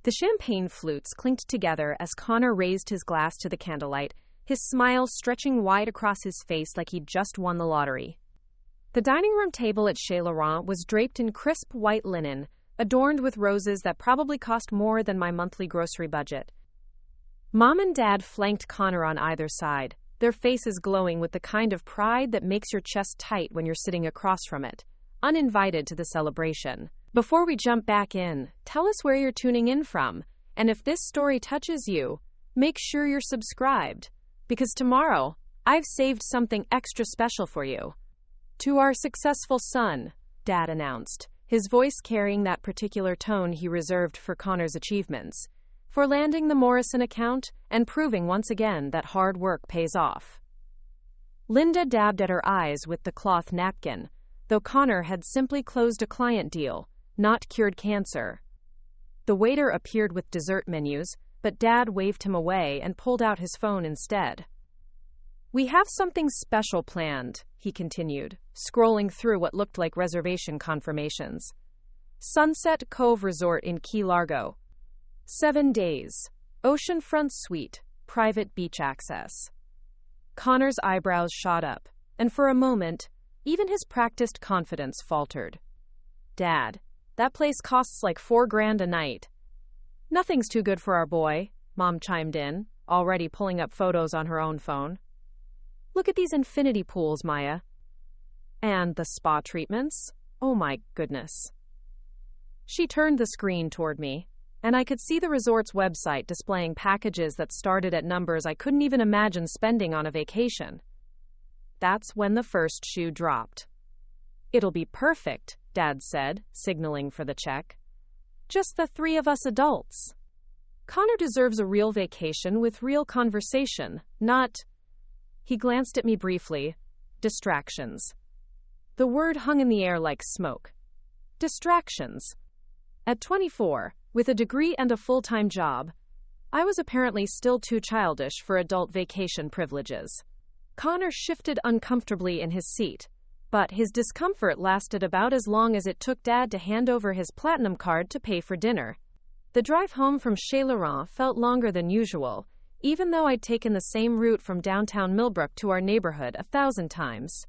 The champagne flutes clinked together as Connor raised his glass to the candlelight, his smile stretching wide across his face like he'd just won the lottery. The dining room table at Chez Laurent was draped in crisp white linen, adorned with roses that probably cost more than my monthly grocery budget. Mom and Dad flanked Connor on either side, their faces glowing with the kind of pride that makes your chest tight when you're sitting across from it, uninvited to the celebration. Before we jump back in, tell us where you're tuning in from, and if this story touches you, make sure you're subscribed, because tomorrow, I've saved something extra special for you. To our successful son, Dad announced, his voice carrying that particular tone he reserved for Connor's achievements, for landing the Morrison account and proving once again that hard work pays off. Linda dabbed at her eyes with the cloth napkin, though Connor had simply closed a client deal, not cured cancer. The waiter appeared with dessert menus, but Dad waved him away and pulled out his phone instead. We have something special planned, he continued, scrolling through what looked like reservation confirmations. Sunset Cove Resort in Key Largo. 7 days. Oceanfront suite. Private beach access. Connor's eyebrows shot up, and for a moment, even his practiced confidence faltered. Dad, that place costs like $4,000 a night. Nothing's too good for our boy, Mom chimed in, already pulling up photos on her own phone. Look at these infinity pools, Maya. And the spa treatments? Oh my goodness. She turned the screen toward me, and I could see the resort's website displaying packages that started at numbers I couldn't even imagine spending on a vacation. That's when the first shoe dropped. It'll be perfect, Dad said, signaling for the check. Just the 3 of us adults. Connor deserves a real vacation with real conversation, not... He glanced at me briefly. Distractions. The word hung in the air like smoke. Distractions. At 24, with a degree and a full-time job, I was apparently still too childish for adult vacation privileges. Connor shifted uncomfortably in his seat, but his discomfort lasted about as long as it took Dad to hand over his platinum card to pay for dinner. The drive home from Chez Laurent felt longer than usual, even though I'd taken the same route from downtown Millbrook to our neighborhood 1,000 times.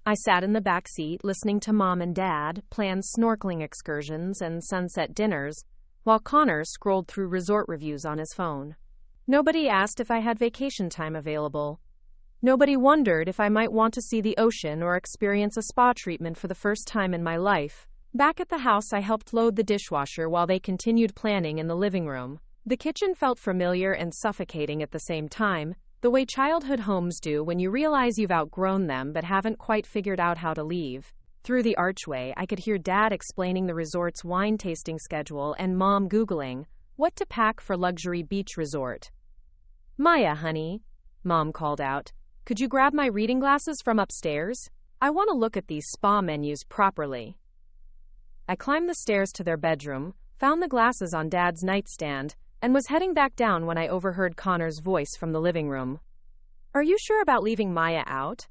I sat in the back seat listening to Mom and Dad plan snorkeling excursions and sunset dinners, while Connor scrolled through resort reviews on his phone. Nobody asked if I had vacation time available. Nobody wondered if I might want to see the ocean or experience a spa treatment for the first time in my life. Back at the house, I helped load the dishwasher while they continued planning in the living room. The kitchen felt familiar and suffocating at the same time, the way childhood homes do when you realize you've outgrown them but haven't quite figured out how to leave. Through the archway, I could hear Dad explaining the resort's wine tasting schedule and Mom Googling what to pack for luxury beach resort. Maya, honey, Mom called out, could you grab my reading glasses from upstairs? I want to look at these spa menus properly. I climbed the stairs to their bedroom, found the glasses on Dad's nightstand, and was heading back down when I overheard Connor's voice from the living room. Are you sure about leaving Maya out?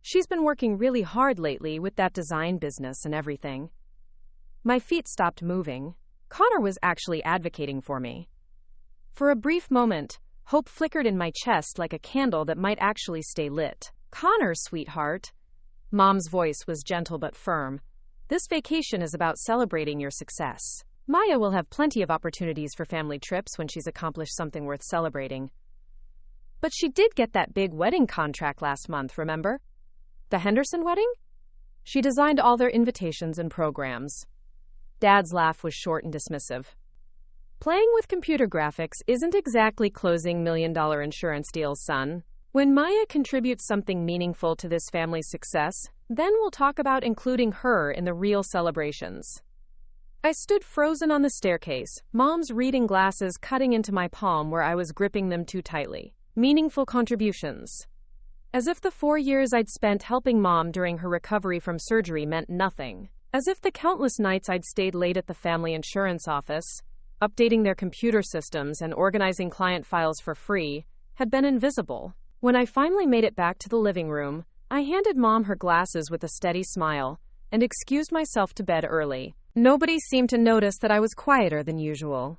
She's been working really hard lately with that design business and everything. My feet stopped moving. Connor was actually advocating for me. For a brief moment, hope flickered in my chest like a candle that might actually stay lit. Connor, sweetheart. Mom's voice was gentle but firm. This vacation is about celebrating your success. Maya will have plenty of opportunities for family trips when she's accomplished something worth celebrating. But she did get that big wedding contract last month, remember? The Henderson wedding? She designed all their invitations and programs. Dad's laugh was short and dismissive. Playing with computer graphics isn't exactly closing million-dollar insurance deals, son. When Maya contributes something meaningful to this family's success, then we'll talk about including her in the real celebrations. I stood frozen on the staircase, Mom's reading glasses cutting into my palm where I was gripping them too tightly. Meaningful contributions. As if the 4 years I'd spent helping Mom during her recovery from surgery meant nothing. As if the countless nights I'd stayed late at the family insurance office, updating their computer systems and organizing client files for free, had been invisible. When I finally made it back to the living room, I handed Mom her glasses with a steady smile and excused myself to bed early. Nobody seemed to notice that I was quieter than usual.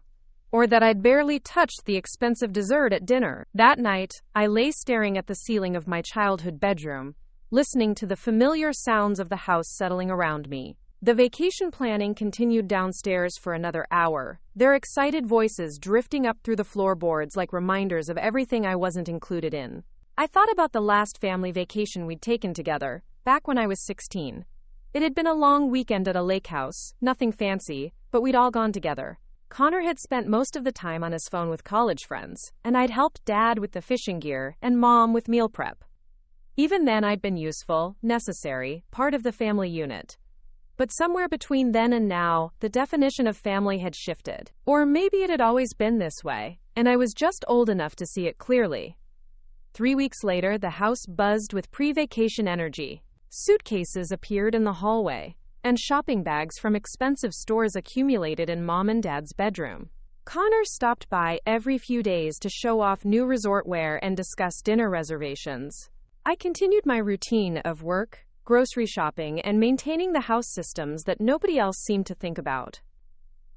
or that I'd barely touched the expensive dessert at dinner. That night, I lay staring at the ceiling of my childhood bedroom, listening to the familiar sounds of the house settling around me. The vacation planning continued downstairs for another hour, their excited voices drifting up through the floorboards like reminders of everything I wasn't included in. I thought about the last family vacation we'd taken together, back when I was 16. It had been a long weekend at a lake house, nothing fancy, but we'd all gone together. Connor had spent most of the time on his phone with college friends, and I'd helped Dad with the fishing gear and Mom with meal prep. Even then I'd been useful, necessary, part of the family unit. But somewhere between then and now, the definition of family had shifted. Or maybe it had always been this way, and I was just old enough to see it clearly. 3 weeks later, the house buzzed with pre-vacation energy. Suitcases appeared in the hallway, and shopping bags from expensive stores accumulated in Mom and Dad's bedroom. Connor stopped by every few days to show off new resort wear and discuss dinner reservations. I continued my routine of work, grocery shopping, and maintaining the house systems that nobody else seemed to think about.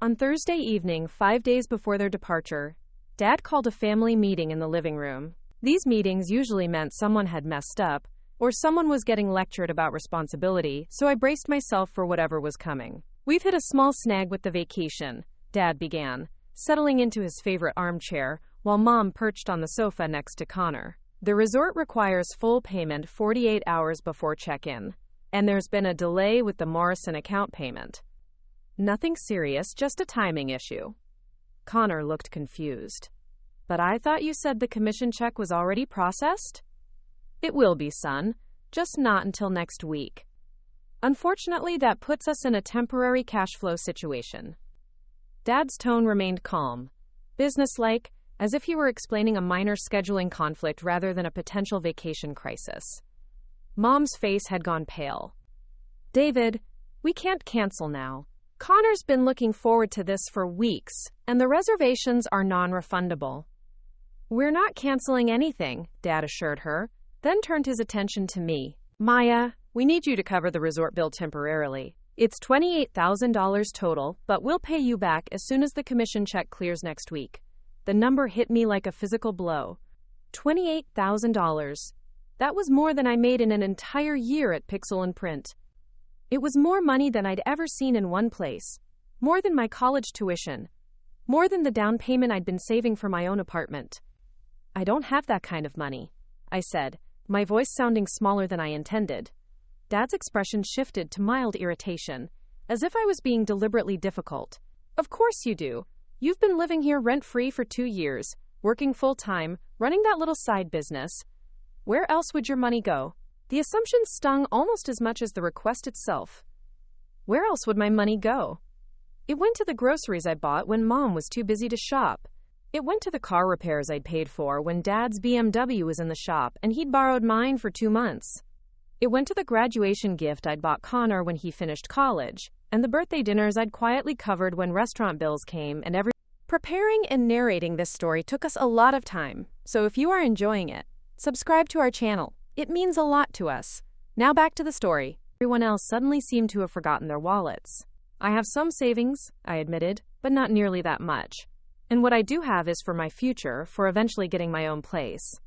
On Thursday evening, 5 days before their departure, Dad called a family meeting in the living room. These meetings usually meant someone had messed up, or someone was getting lectured about responsibility, so I braced myself for whatever was coming. "We've hit a small snag with the vacation," Dad began, settling into his favorite armchair, while Mom perched on the sofa next to Connor. "The resort requires full payment 48 hours before check-in, and there's been a delay with the Morrison account payment." "Nothing serious, just a timing issue." Connor looked confused. "But I thought you said the commission check was already processed?" "It will be, son, just not until next week. Unfortunately, that puts us in a temporary cash flow situation." Dad's tone remained calm, businesslike, as if he were explaining a minor scheduling conflict rather than a potential vacation crisis. Mom's face had gone pale. "David, we can't cancel now. Connor's been looking forward to this for weeks, and the reservations are non-refundable." "We're not canceling anything," Dad assured her, then turned his attention to me. "Maya, we need you to cover the resort bill temporarily. It's $28,000 total, but we'll pay you back as soon as the commission check clears next week." The number hit me like a physical blow. $28,000. That was more than I made in an entire year at Pixel and Print. It was more money than I'd ever seen in one place. More than my college tuition. More than the down payment I'd been saving for my own apartment. "I don't have that kind of money," I said, my voice sounding smaller than I intended. Dad's expression shifted to mild irritation, as if I was being deliberately difficult. "Of course you do. You've been living here rent-free for 2 years, working full-time, running that little side business. Where else would your money go?" The assumption stung almost as much as the request itself. Where else would my money go? It went to the groceries I bought when Mom was too busy to shop. It went to the car repairs I'd paid for when Dad's BMW was in the shop and he'd borrowed mine for 2 months. It went to the graduation gift I'd bought Connor when he finished college, and the birthday dinners I'd quietly covered when restaurant bills came and every... Preparing and narrating this story took us a lot of time, so if you are enjoying it, subscribe to our channel. It means a lot to us. Now back to the story. Everyone else suddenly seemed to have forgotten their wallets. "I have some savings," I admitted, "but not nearly that much. And what I do have is for my future, for eventually getting my own place."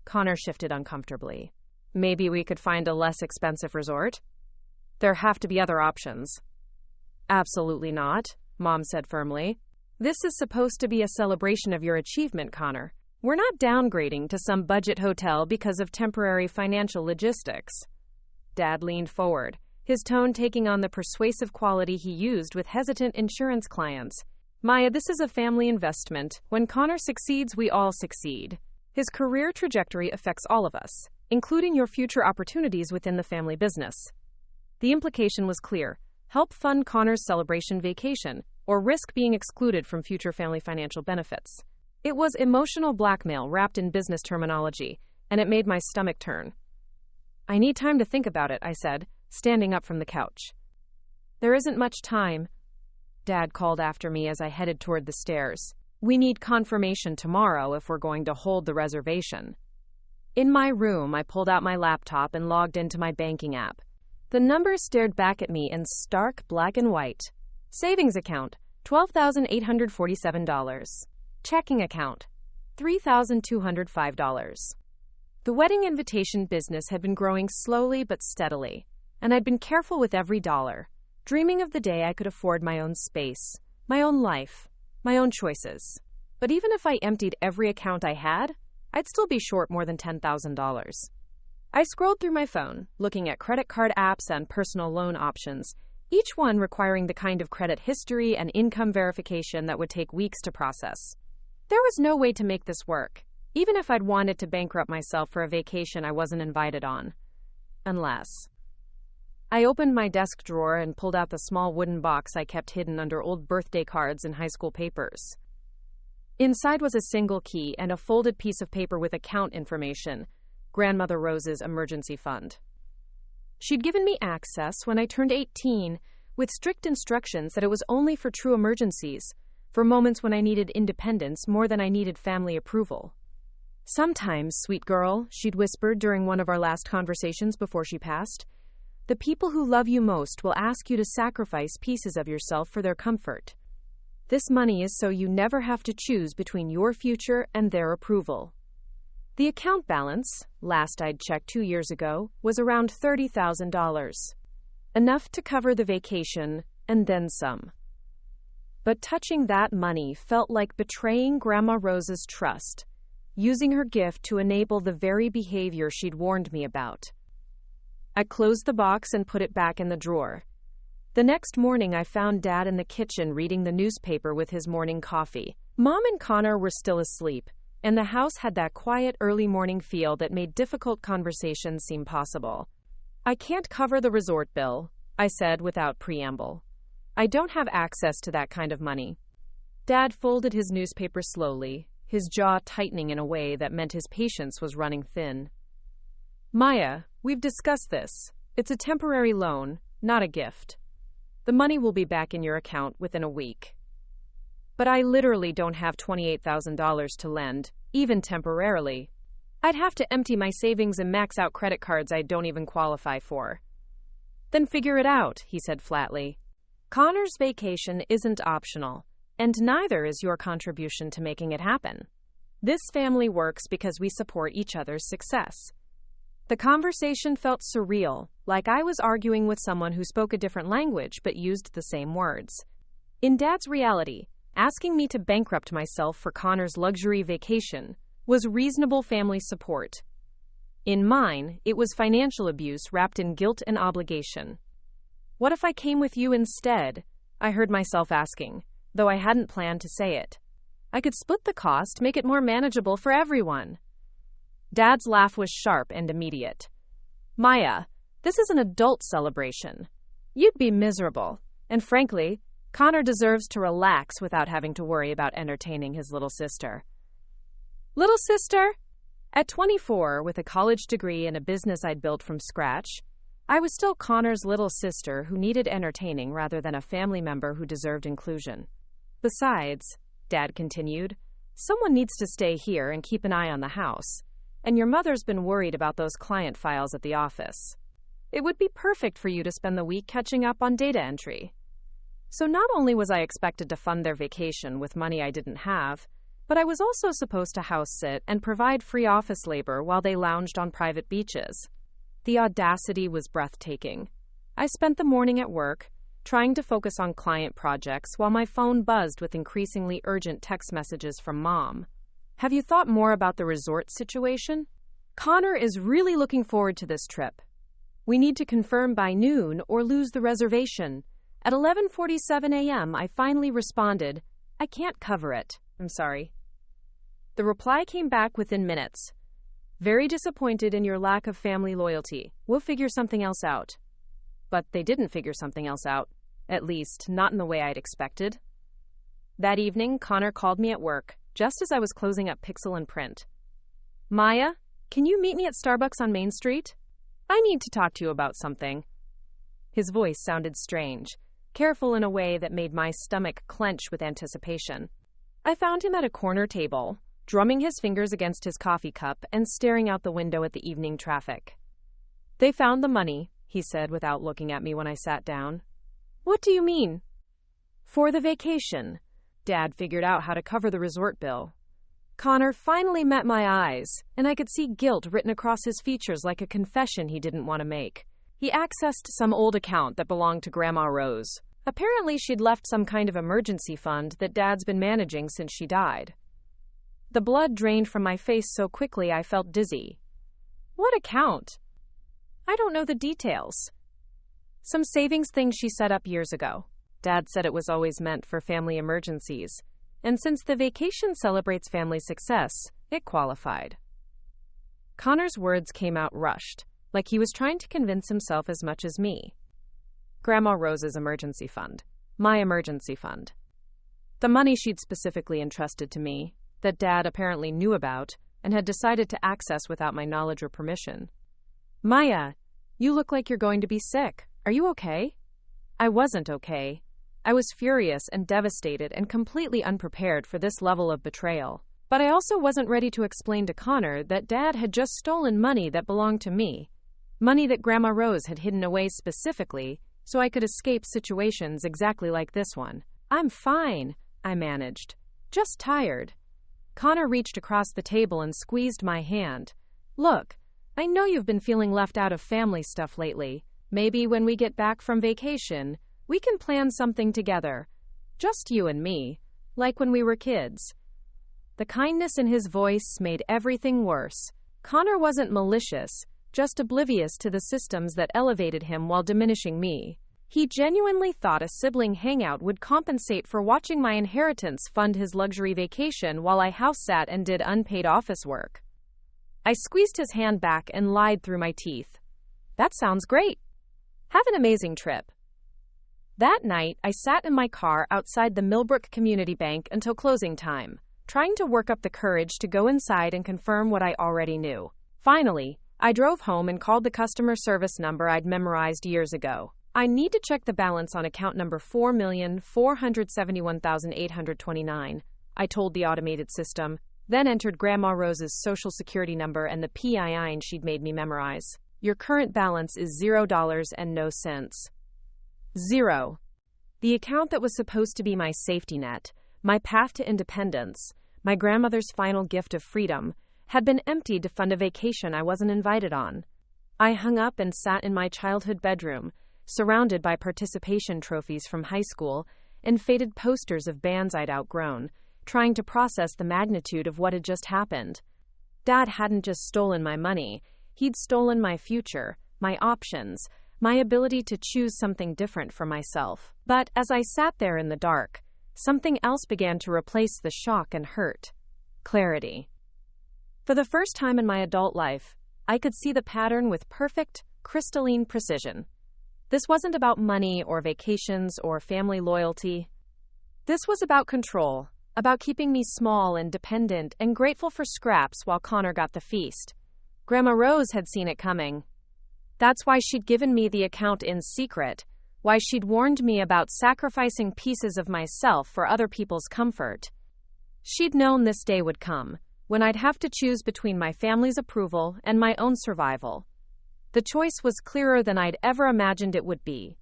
Connor shifted uncomfortably. "Maybe we could find a less expensive resort?" "There have to be other options." "Absolutely not," Mom said firmly. "This is supposed to be a celebration of your achievement, Connor. We're not downgrading to some budget hotel because of temporary financial logistics." Dad leaned forward, his tone taking on the persuasive quality he used with hesitant insurance clients. "Maya, this is a family investment. When Connor succeeds, we all succeed. His career trajectory affects all of us, including your future opportunities within the family business." The implication was clear. Help fund Connor's celebration vacation, or risk being excluded from future family financial benefits. It was emotional blackmail wrapped in business terminology, and it made my stomach turn. "I need time to think about it," I said, standing up from the couch. "There isn't much time," Dad called after me as I headed toward the stairs. "We need confirmation tomorrow if we're going to hold the reservation." In my room, I pulled out my laptop and logged into my banking app. The numbers stared back at me in stark black and white. Savings account, $12,847. Checking account, $3,205. The wedding invitation business had been growing slowly but steadily, and I'd been careful with every dollar, dreaming of the day I could afford my own space, my own life, my own choices. But even if I emptied every account I had, I'd still be short more than $10,000. I scrolled through my phone, looking at credit card apps and personal loan options, each one requiring the kind of credit history and income verification that would take weeks to process. There was no way to make this work, even if I'd wanted to bankrupt myself for a vacation I wasn't invited on. Unless. I opened my desk drawer and pulled out the small wooden box I kept hidden under old birthday cards and high school papers. Inside was a single key and a folded piece of paper with account information, Grandmother Rose's emergency fund. She'd given me access when I turned 18, with strict instructions that it was only for true emergencies, for moments when I needed independence more than I needed family approval. Sometimes, sweet girl, she'd whispered during one of our last conversations before she passed, the people who love you most will ask you to sacrifice pieces of yourself for their comfort. This money is so you never have to choose between your future and their approval. The account balance, last I'd checked 2 years ago, was around $30,000. Enough to cover the vacation, and then some. But touching that money felt like betraying Grandma Rose's trust, using her gift to enable the very behavior she'd warned me about. I closed the box and put it back in the drawer. The next morning, I found Dad in the kitchen reading the newspaper with his morning coffee. Mom and Connor were still asleep, and the house had that quiet early morning feel that made difficult conversations seem possible. I can't cover the resort bill, I said without preamble. I don't have access to that kind of money. Dad folded his newspaper slowly, his jaw tightening in a way that meant his patience was running thin. Maya, we've discussed this. It's a temporary loan, not a gift. The money will be back in your account within a week. But I literally don't have $28,000 to lend, even temporarily. I'd have to empty my savings and max out credit cards I don't even qualify for. Then figure it out, he said flatly. Connor's vacation isn't optional, and neither is your contribution to making it happen. This family works because we support each other's success. The conversation felt surreal, like I was arguing with someone who spoke a different language but used the same words. In Dad's reality, asking me to bankrupt myself for Connor's luxury vacation was reasonable family support. In mine, it was financial abuse wrapped in guilt and obligation. What if I came with you instead? I heard myself asking, though I hadn't planned to say it. I could split the cost, make it more manageable for everyone. Dad's laugh was sharp and immediate. Maya, this is an adult celebration. You'd be miserable. And frankly, Connor deserves to relax without having to worry about entertaining his little sister. Little sister? At 24, with a college degree and a business I'd built from scratch, I was still Connor's little sister who needed entertaining rather than a family member who deserved inclusion. Besides, Dad continued, someone needs to stay here and keep an eye on the house. And your mother's been worried about those client files at the office. It would be perfect for you to spend the week catching up on data entry. So not only was I expected to fund their vacation with money I didn't have, but I was also supposed to house sit and provide free office labor while they lounged on private beaches. The audacity was breathtaking. I spent the morning at work, trying to focus on client projects while my phone buzzed with increasingly urgent text messages from Mom. Have you thought more about the resort situation? Connor is really looking forward to this trip. We need to confirm by noon or lose the reservation. At 11:47 a.m., I finally responded, I can't cover it. I'm sorry. The reply came back within minutes. Very disappointed in your lack of family loyalty. We'll figure something else out. But they didn't figure something else out. At least, not in the way I'd expected. That evening, Connor called me at work, just as I was closing up Pixel and Print. Maya, can you meet me at Starbucks on Main Street? I need to talk to you about something. His voice sounded strange, careful in a way that made my stomach clench with anticipation. I found him at a corner table, drumming his fingers against his coffee cup and staring out the window at the evening traffic. They found the money, he said without looking at me when I sat down. What do you mean? For the vacation. Dad figured out how to cover the resort bill. Connor finally met my eyes, and I could see guilt written across his features like a confession he didn't want to make. He accessed some old account that belonged to Grandma Rose. Apparently, she'd left some kind of emergency fund that Dad's been managing since she died. The blood drained from my face so quickly I felt dizzy. What account? I don't know the details. Some savings thing she set up years ago. Dad said it was always meant for family emergencies, and since the vacation celebrates family success, it qualified. Connor's words came out rushed, like he was trying to convince himself as much as me. Grandma Rose's emergency fund. My emergency fund. The money she'd specifically entrusted to me, that Dad apparently knew about, and had decided to access without my knowledge or permission. Maya, you look like you're going to be sick. Are you okay? I wasn't okay. I was furious and devastated and completely unprepared for this level of betrayal. But I also wasn't ready to explain to Connor that Dad had just stolen money that belonged to me. Money that Grandma Rose had hidden away specifically so I could escape situations exactly like this one. I'm fine, I managed. Just tired. Connor reached across the table and squeezed my hand. Look, I know you've been feeling left out of family stuff lately. Maybe when we get back from vacation, we can plan something together. Just you and me, like when we were kids. The kindness in his voice made everything worse. Connor wasn't malicious, just oblivious to the systems that elevated him while diminishing me. He genuinely thought a sibling hangout would compensate for watching my inheritance fund his luxury vacation while I house sat and did unpaid office work. I squeezed his hand back and lied through my teeth. That sounds great. Have an amazing trip. That night, I sat in my car outside the Millbrook Community Bank until closing time, trying to work up the courage to go inside and confirm what I already knew. Finally, I drove home and called the customer service number I'd memorized years ago. I need to check the balance on account number 4,471,829, I told the automated system, then entered Grandma Rose's social security number and the PIN she'd made me memorize. Your current balance is $0 and no cents. Zero. The account that was supposed to be my safety net, my path to independence, my grandmother's final gift of freedom, had been emptied to fund a vacation I wasn't invited on. I hung up and sat in my childhood bedroom, surrounded by participation trophies from high school and faded posters of bands I'd outgrown, trying to process the magnitude of what had just happened. Dad hadn't just stolen my money, he'd stolen my future, my options, my ability to choose something different for myself. But as I sat there in the dark, something else began to replace the shock and hurt. Clarity. For the first time in my adult life, I could see the pattern with perfect, crystalline precision. This wasn't about money or vacations or family loyalty. This was about control, about keeping me small and dependent and grateful for scraps while Connor got the feast. Grandma Rose had seen it coming. That's why she'd given me the account in secret, why she'd warned me about sacrificing pieces of myself for other people's comfort. She'd known this day would come, when I'd have to choose between my family's approval and my own survival. The choice was clearer than I'd ever imagined it would be.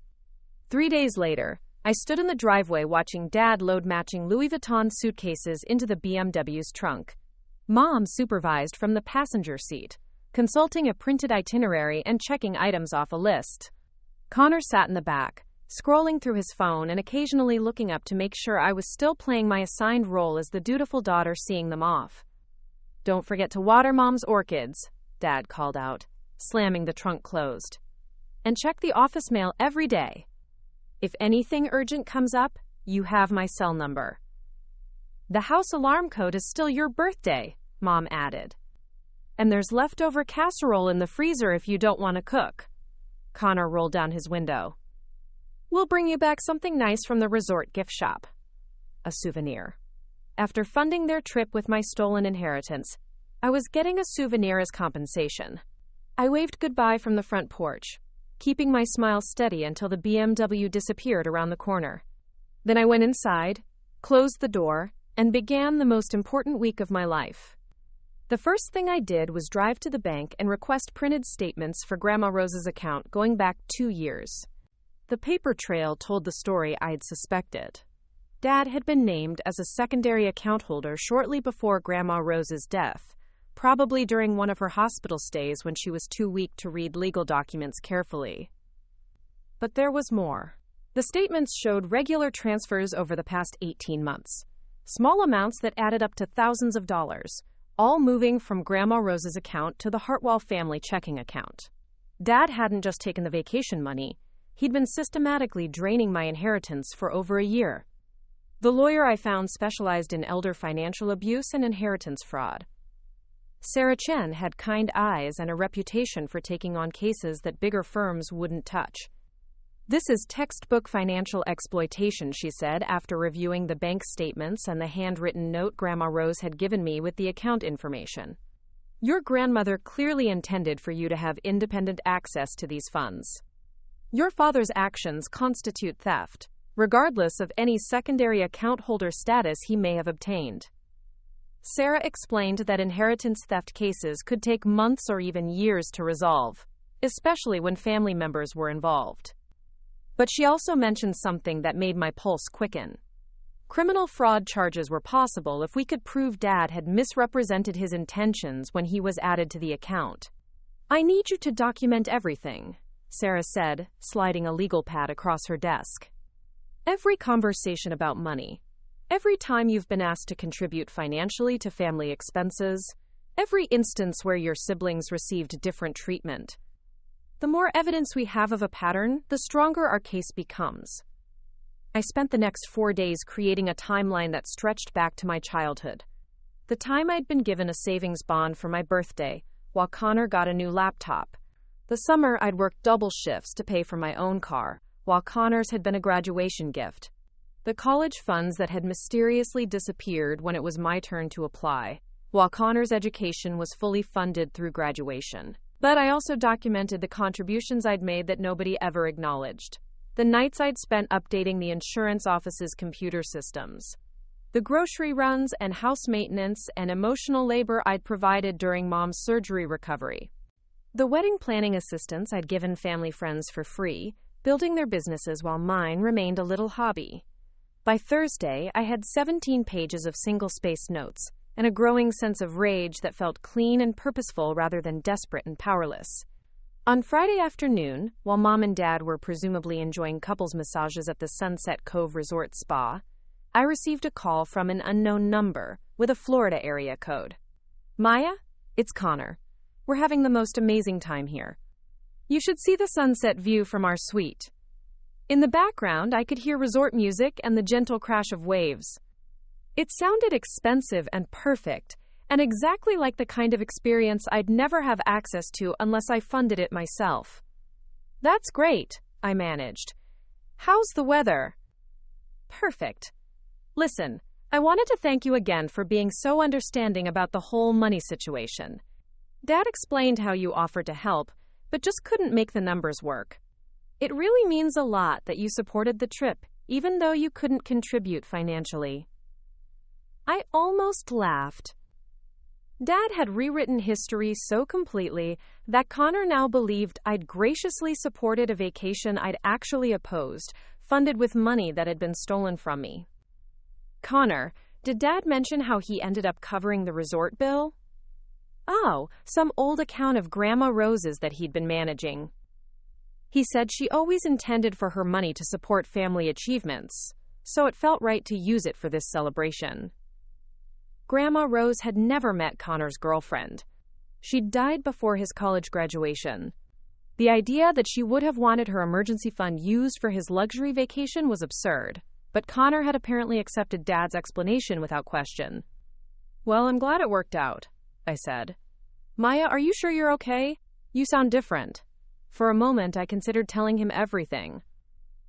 3 days later, I stood in the driveway watching Dad load matching Louis Vuitton suitcases into the BMW's trunk. Mom supervised from the passenger seat, consulting a printed itinerary and checking items off a list. Connor sat in the back, scrolling through his phone and occasionally looking up to make sure I was still playing my assigned role as the dutiful daughter seeing them off. Don't forget to water Mom's orchids, Dad called out, slamming the trunk closed. And check the office mail every day. If anything urgent comes up, you have my cell number. The house alarm code is still your birthday, Mom added. And there's leftover casserole in the freezer if you don't want to cook. Connor rolled down his window. We'll bring you back something nice from the resort gift shop. A souvenir. After funding their trip with my stolen inheritance, I was getting a souvenir as compensation. I waved goodbye from the front porch, keeping my smile steady until the BMW disappeared around the corner. Then I went inside, closed the door, and began the most important week of my life. The first thing I did was drive to the bank and request printed statements for Grandma Rose's account going back 2 years. The paper trail told the story I'd suspected. Dad had been named as a secondary account holder shortly before Grandma Rose's death, probably during one of her hospital stays when she was too weak to read legal documents carefully. But there was more. The statements showed regular transfers over the past 18 months. Small amounts that added up to thousands of dollars, all moving from Grandma Rose's account to the Hartwell family checking account. Dad hadn't just taken the vacation money. He'd been systematically draining my inheritance for over a year. The lawyer I found specialized in elder financial abuse and inheritance fraud. Sarah Chen had kind eyes and a reputation for taking on cases that bigger firms wouldn't touch. "This is textbook financial exploitation," she said after reviewing the bank statements and the handwritten note Grandma Rose had given me with the account information. "Your grandmother clearly intended for you to have independent access to these funds. Your father's actions constitute theft, regardless of any secondary account holder status he may have obtained." Sarah explained that inheritance theft cases could take months or even years to resolve, especially when family members were involved. But she also mentioned something that made my pulse quicken. Criminal fraud charges were possible if we could prove Dad had misrepresented his intentions when he was added to the account. "I need you to document everything," Sarah said, sliding a legal pad across her desk. "Every conversation about money, every time you've been asked to contribute financially to family expenses, every instance where your siblings received different treatment. The more evidence we have of a pattern, the stronger our case becomes." I spent the next 4 days creating a timeline that stretched back to my childhood. The time I'd been given a savings bond for my birthday, while Connor got a new laptop. The summer I'd worked double shifts to pay for my own car, while Connor's had been a graduation gift. The college funds that had mysteriously disappeared when it was my turn to apply, while Connor's education was fully funded through graduation. But I also documented the contributions I'd made that nobody ever acknowledged. The nights I'd spent updating the insurance office's computer systems. The grocery runs and house maintenance and emotional labor I'd provided during Mom's surgery recovery. The wedding planning assistance I'd given family friends for free, building their businesses while mine remained a little hobby. By Thursday, I had 17 pages of single-spaced notes and a growing sense of rage that felt clean and purposeful rather than desperate and powerless. On Friday afternoon, while Mom and Dad were presumably enjoying couples massages at the Sunset Cove Resort Spa, I received a call from an unknown number with a Florida area code. "Maya, it's Connor. We're having the most amazing time here. You should see the sunset view from our suite." In the background, I could hear resort music and the gentle crash of waves. It sounded expensive and perfect, and exactly like the kind of experience I'd never have access to unless I funded it myself. "That's great," I managed. "How's the weather?" "Perfect. Listen, I wanted to thank you again for being so understanding about the whole money situation. Dad explained how you offered to help, but just couldn't make the numbers work. It really means a lot that you supported the trip, even though you couldn't contribute financially." I almost laughed. Dad had rewritten history so completely that Connor now believed I'd graciously supported a vacation I'd actually opposed, funded with money that had been stolen from me. "Connor, did Dad mention how he ended up covering the resort bill?" "Oh, some old account of Grandma Rose's that he'd been managing. He said she always intended for her money to support family achievements, so it felt right to use it for this celebration." Grandma Rose had never met Connor's girlfriend. She'd died before his college graduation. The idea that she would have wanted her emergency fund used for his luxury vacation was absurd, but Connor had apparently accepted Dad's explanation without question. "Well, I'm glad it worked out," I said. "Maya, are you sure you're okay? You sound different." For a moment, I considered telling him everything.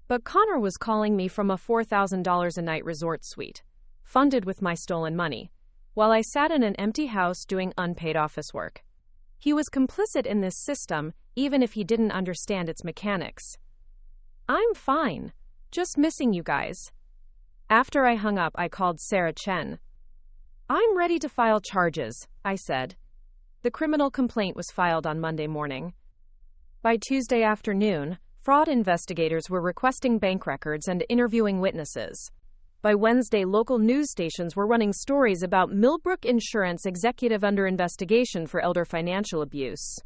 But Connor was calling me from a $4,000 a night resort suite, funded with my stolen money, while I sat in an empty house doing unpaid office work. He was complicit in this system, even if he didn't understand its mechanics. "I'm fine, just missing you guys." After I hung up, I called Sarah Chen. "I'm ready to file charges," I said. The criminal complaint was filed on Monday morning. By Tuesday afternoon, fraud investigators were requesting bank records and interviewing witnesses. By Wednesday, local news stations were running stories about Millbrook Insurance executive under investigation for elder financial abuse.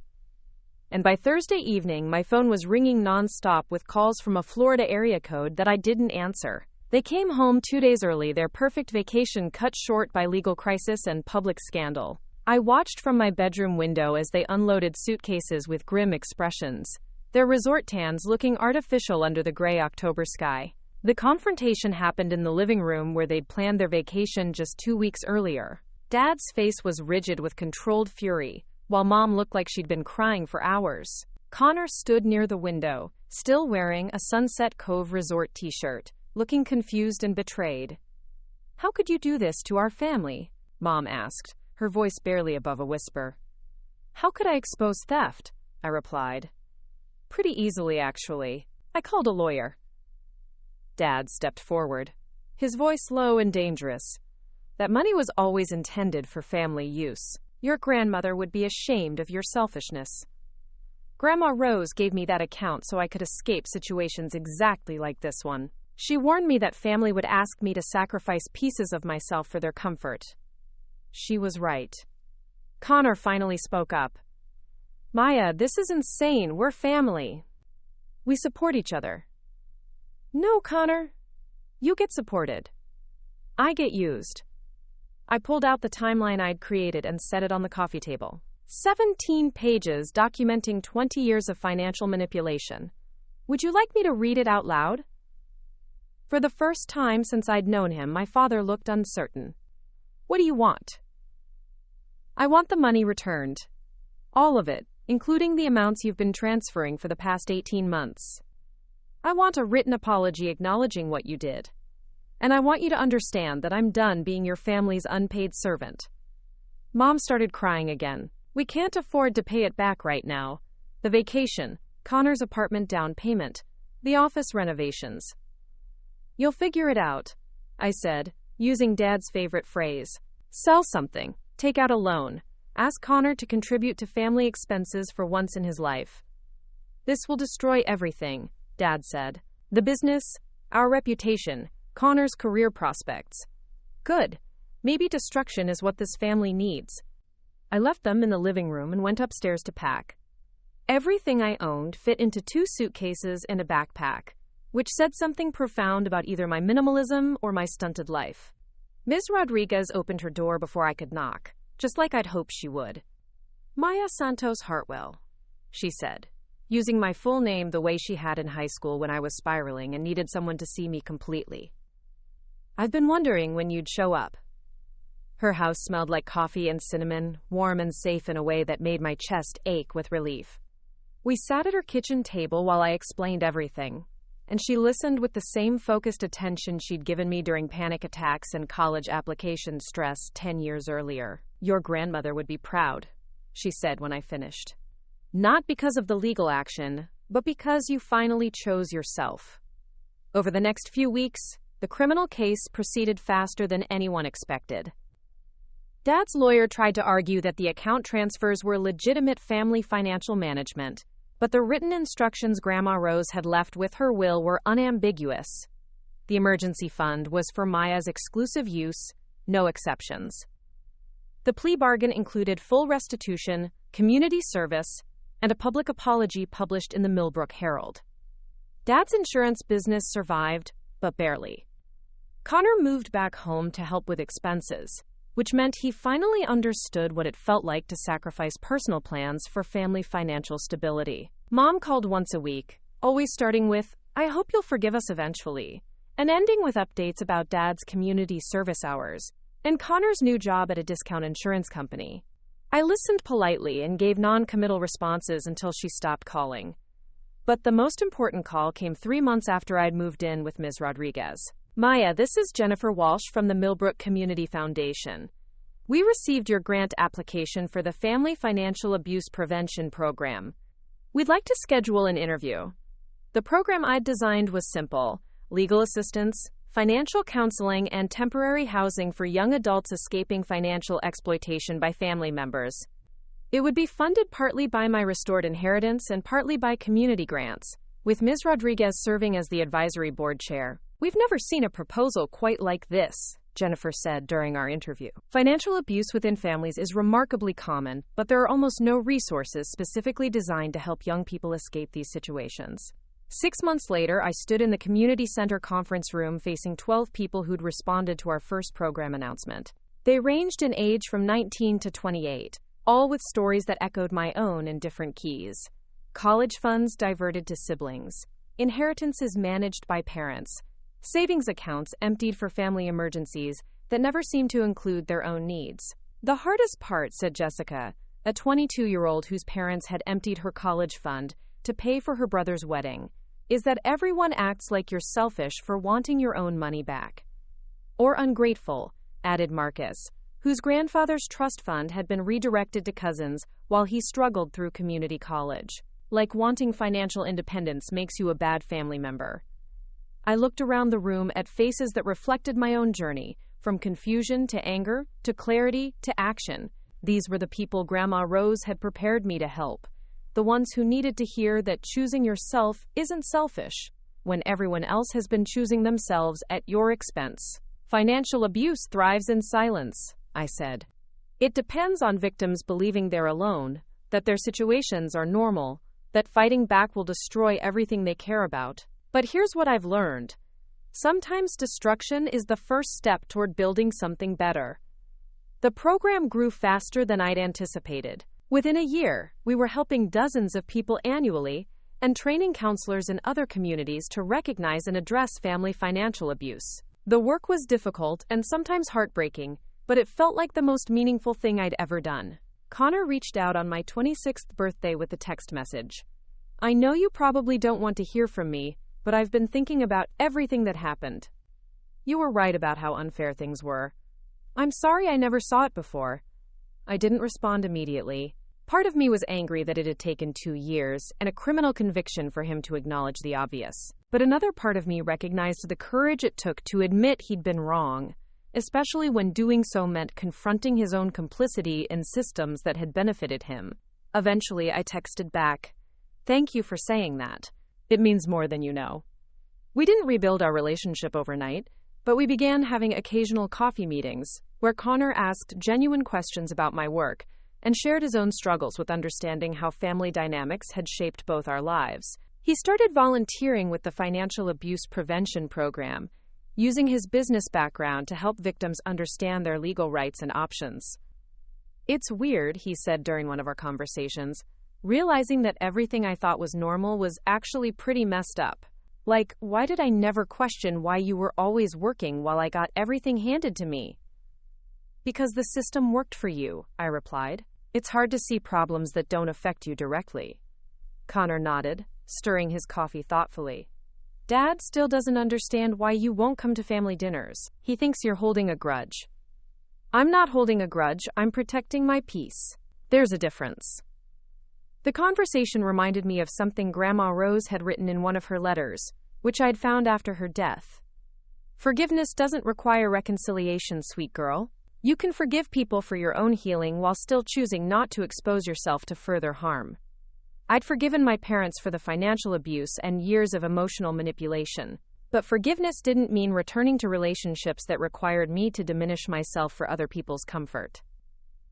And by Thursday evening, my phone was ringing nonstop with calls from a Florida area code that I didn't answer. They came home 2 days early, their perfect vacation cut short by legal crisis and public scandal. I watched from my bedroom window as they unloaded suitcases with grim expressions, their resort tans looking artificial under the gray October sky. The confrontation happened in the living room where they'd planned their vacation just 2 weeks earlier. Dad's face was rigid with controlled fury, while Mom looked like she'd been crying for hours. Connor stood near the window, still wearing a Sunset Cove Resort t-shirt, looking confused and betrayed. "How could you do this to our family?" Mom asked, her voice barely above a whisper. "How could I expose theft?" I replied. "Pretty easily, actually. I called a lawyer." Dad stepped forward, his voice low and dangerous. "That money was always intended for family use. Your grandmother would be ashamed of your selfishness. Grandma Rose gave me that account so I could escape situations exactly like this one. She warned me that family would ask me to sacrifice pieces of myself for their comfort. She was right." Connor finally spoke up. "Maya, this is insane. We're family. We support each other." "No, Connor. You get supported. I get used." I pulled out the timeline I'd created and set it on the coffee table. 17 pages documenting 20 years of financial manipulation. "Would you like me to read it out loud?" For the first time since I'd known him, my father looked uncertain. "What do you want?" "I want the money returned. All of it, including the amounts you've been transferring for the past 18 months. I want a written apology acknowledging what you did. And I want you to understand that I'm done being your family's unpaid servant." Mom started crying again. "We can't afford to pay it back right now. The vacation, Connor's apartment down payment, the office renovations." "You'll figure it out," I said, using Dad's favorite phrase. "Sell something, take out a loan, ask Connor to contribute to family expenses for once in his life. This will destroy everything," Dad said. "The business, our reputation, Connor's career prospects. Good. Maybe destruction is what this family needs." I left them in the living room and went upstairs to pack. Everything I owned fit into 2 suitcases and a backpack, which said something profound about either my minimalism or my stunted life. Ms. Rodriguez opened her door before I could knock, just like I'd hoped she would. "Maya Santos Hartwell," she said, using my full name the way she had in high school when I was spiraling and needed someone to see me completely. "I've been wondering when you'd show up." Her house smelled like coffee and cinnamon, warm and safe in a way that made my chest ache with relief. We sat at her kitchen table while I explained everything, and she listened with the same focused attention she'd given me during panic attacks and college application stress 10 years earlier. "Your grandmother would be proud," she said when I finished. "Not because of the legal action, but because you finally chose yourself." Over the next few weeks, the criminal case proceeded faster than anyone expected. Dad's lawyer tried to argue that the account transfers were legitimate family financial management, but the written instructions Grandma Rose had left with her will were unambiguous. The emergency fund was for Maya's exclusive use, no exceptions. The plea bargain included full restitution, community service, and a public apology published in the Millbrook Herald. Dad's insurance business survived, but barely. Connor moved back home to help with expenses, which meant he finally understood what it felt like to sacrifice personal plans for family financial stability. Mom called once a week, always starting with, "I hope you'll forgive us eventually," and ending with updates about Dad's community service hours and Connor's new job at a discount insurance company. I listened politely and gave non-committal responses until she stopped calling. But the most important call came 3 months after I'd moved in with Ms. Rodriguez. "Maya, this is Jennifer Walsh from the Millbrook Community Foundation. We received your grant application for the Family Financial Abuse Prevention Program. We'd like to schedule an interview." The program I'd designed was simple: legal assistance, financial counseling, and temporary housing for young adults escaping financial exploitation by family members. It would be funded partly by my restored inheritance and partly by community grants, with Ms. Rodriguez serving as the advisory board chair. We've never seen a proposal quite like this, Jennifer said during our interview. Financial abuse within families is remarkably common, but there are almost no resources specifically designed to help young people escape these situations. 6 months later, I stood in the community center conference room facing 12 people who'd responded to our first program announcement. They ranged in age from 19 to 28, all with stories that echoed my own in different keys. College funds diverted to siblings, inheritances managed by parents, savings accounts emptied for family emergencies that never seemed to include their own needs. The hardest part, said Jessica, a 22-year-old whose parents had emptied her college fund to pay for her brother's wedding, is that everyone acts like you're selfish for wanting your own money back. Or ungrateful, added Marcus, whose grandfather's trust fund had been redirected to cousins while he struggled through community college. Like wanting financial independence makes you a bad family member. I looked around the room at faces that reflected my own journey, from confusion to anger, to clarity to action. These were the people Grandma Rose had prepared me to help, the ones who needed to hear that choosing yourself isn't selfish, when everyone else has been choosing themselves at your expense. Financial abuse thrives in silence, I said. It depends on victims believing they're alone, that their situations are normal, that fighting back will destroy everything they care about. But here's what I've learned. Sometimes destruction is the first step toward building something better. The program grew faster than I'd anticipated. Within a year, we were helping dozens of people annually and training counselors in other communities to recognize and address family financial abuse. The work was difficult and sometimes heartbreaking, but it felt like the most meaningful thing I'd ever done. Connor reached out on my 26th birthday with a text message. I know you probably don't want to hear from me, but I've been thinking about everything that happened. You were right about how unfair things were. I'm sorry I never saw it before. I didn't respond immediately. Part of me was angry that it had taken 2 years and a criminal conviction for him to acknowledge the obvious. But another part of me recognized the courage it took to admit he'd been wrong, especially when doing so meant confronting his own complicity in systems that had benefited him. Eventually, I texted back, "Thank you for saying that. It means more than you know." We didn't rebuild our relationship overnight, but we began having occasional coffee meetings where Connor asked genuine questions about my work and shared his own struggles with understanding how family dynamics had shaped both our lives. He started volunteering with the Financial Abuse Prevention Program, using his business background to help victims understand their legal rights and options. It's weird, he said during one of our conversations, realizing that everything I thought was normal was actually pretty messed up. Like, why did I never question why you were always working while I got everything handed to me? Because the system worked for you, I replied. It's hard to see problems that don't affect you directly. Connor nodded, stirring his coffee thoughtfully. Dad still doesn't understand why you won't come to family dinners. He thinks you're holding a grudge. I'm not holding a grudge, I'm protecting my peace. There's a difference. The conversation reminded me of something Grandma Rose had written in one of her letters, which I'd found after her death. Forgiveness doesn't require reconciliation, sweet girl. You can forgive people for your own healing while still choosing not to expose yourself to further harm. I'd forgiven my parents for the financial abuse and years of emotional manipulation, but forgiveness didn't mean returning to relationships that required me to diminish myself for other people's comfort.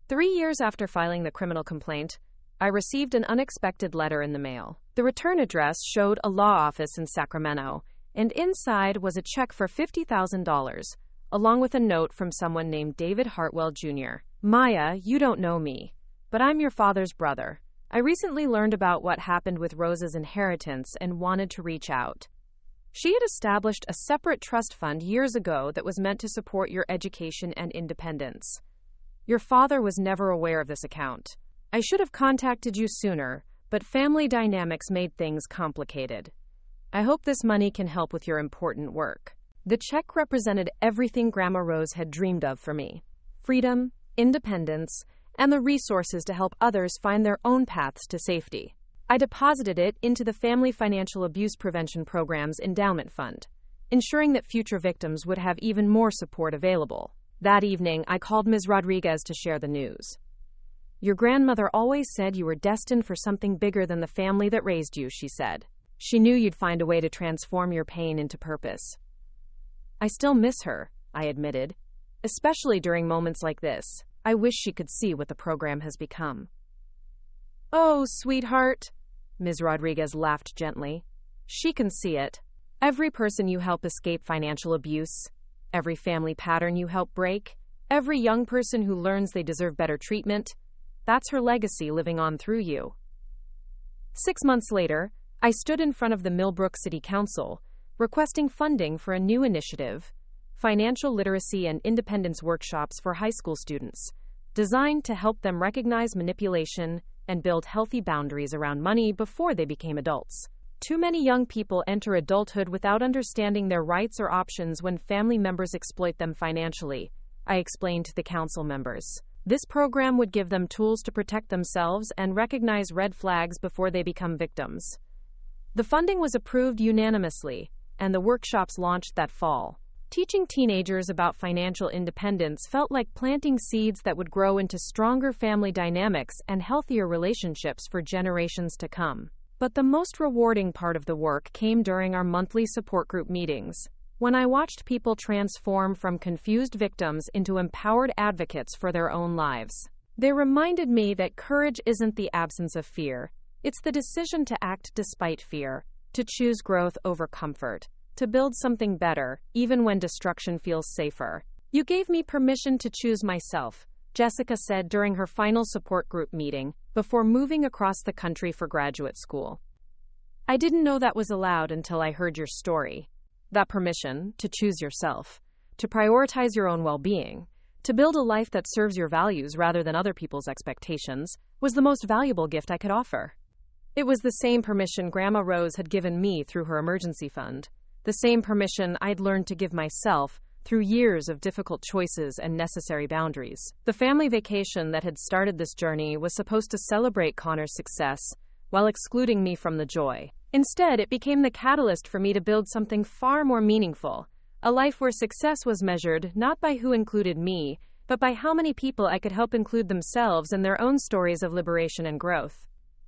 3 years after filing the criminal complaint, I received an unexpected letter in the mail. The return address showed a law office in Sacramento, and inside was a check for $50,000, along with a note from someone named David Hartwell Jr. Maya, you don't know me, but I'm your father's brother. I recently learned about what happened with Rose's inheritance and wanted to reach out. She had established a separate trust fund years ago that was meant to support your education and independence. Your father was never aware of this account. I should have contacted you sooner, but family dynamics made things complicated. I hope this money can help with your important work. The check represented everything Grandma Rose had dreamed of for me: freedom, independence, and the resources to help others find their own paths to safety. I deposited it into the Family Financial Abuse Prevention Program's endowment fund, ensuring that future victims would have even more support available. That evening, I called Ms. Rodriguez to share the news. Your grandmother always said you were destined for something bigger than the family that raised you, she said. She knew you'd find a way to transform your pain into purpose. I still miss her, I admitted. Especially during moments like this. I wish she could see what the program has become. Oh, sweetheart, Ms. Rodriguez laughed gently. She can see it. Every person you help escape financial abuse, every family pattern you help break, every young person who learns they deserve better treatment, that's her legacy living on through you. 6 months later, I stood in front of the Millbrook City Council, requesting funding for a new initiative, financial literacy and independence workshops for high school students, designed to help them recognize manipulation and build healthy boundaries around money before they became adults. Too many young people enter adulthood without understanding their rights or options when family members exploit them financially, I explained to the council members. This program would give them tools to protect themselves and recognize red flags before they become victims. The funding was approved unanimously, and the workshops launched that fall. Teaching teenagers about financial independence felt like planting seeds that would grow into stronger family dynamics and healthier relationships for generations to come. But the most rewarding part of the work came during our monthly support group meetings, when I watched people transform from confused victims into empowered advocates for their own lives. They reminded me that courage isn't the absence of fear. It's the decision to act despite fear, to choose growth over comfort, to build something better, even when destruction feels safer. You gave me permission to choose myself, Jessica said during her final support group meeting, before moving across the country for graduate school. I didn't know that was allowed until I heard your story. That permission to choose yourself, to prioritize your own well-being, to build a life that serves your values rather than other people's expectations, was the most valuable gift I could offer. It was the same permission Grandma Rose had given me through her emergency fund, the same permission I'd learned to give myself through years of difficult choices and necessary boundaries. The family vacation that had started this journey was supposed to celebrate Connor's success while excluding me from the joy. Instead, it became the catalyst for me to build something far more meaningful, a life where success was measured not by who included me, but by how many people I could help include themselves in their own stories of liberation and growth.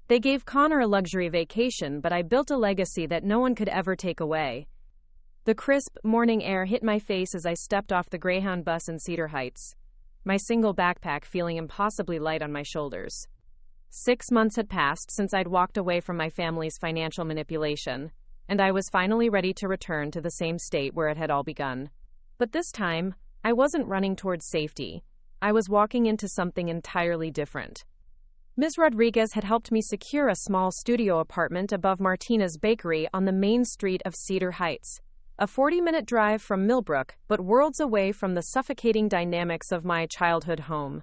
They gave Connor a luxury vacation, but I built a legacy that no one could ever take away. The crisp, morning air hit my face as I stepped off the Greyhound bus in Cedar Heights, my single backpack feeling impossibly light on my shoulders. 6 months had passed since I'd walked away from my family's financial manipulation, and I was finally ready to return to the same state where it had all begun. But this time, I wasn't running towards safety. I was walking into something entirely different. Ms. Rodriguez had helped me secure a small studio apartment above Martina's Bakery on the main street of Cedar Heights, a 40-minute drive from Millbrook, but worlds away from the suffocating dynamics of my childhood home.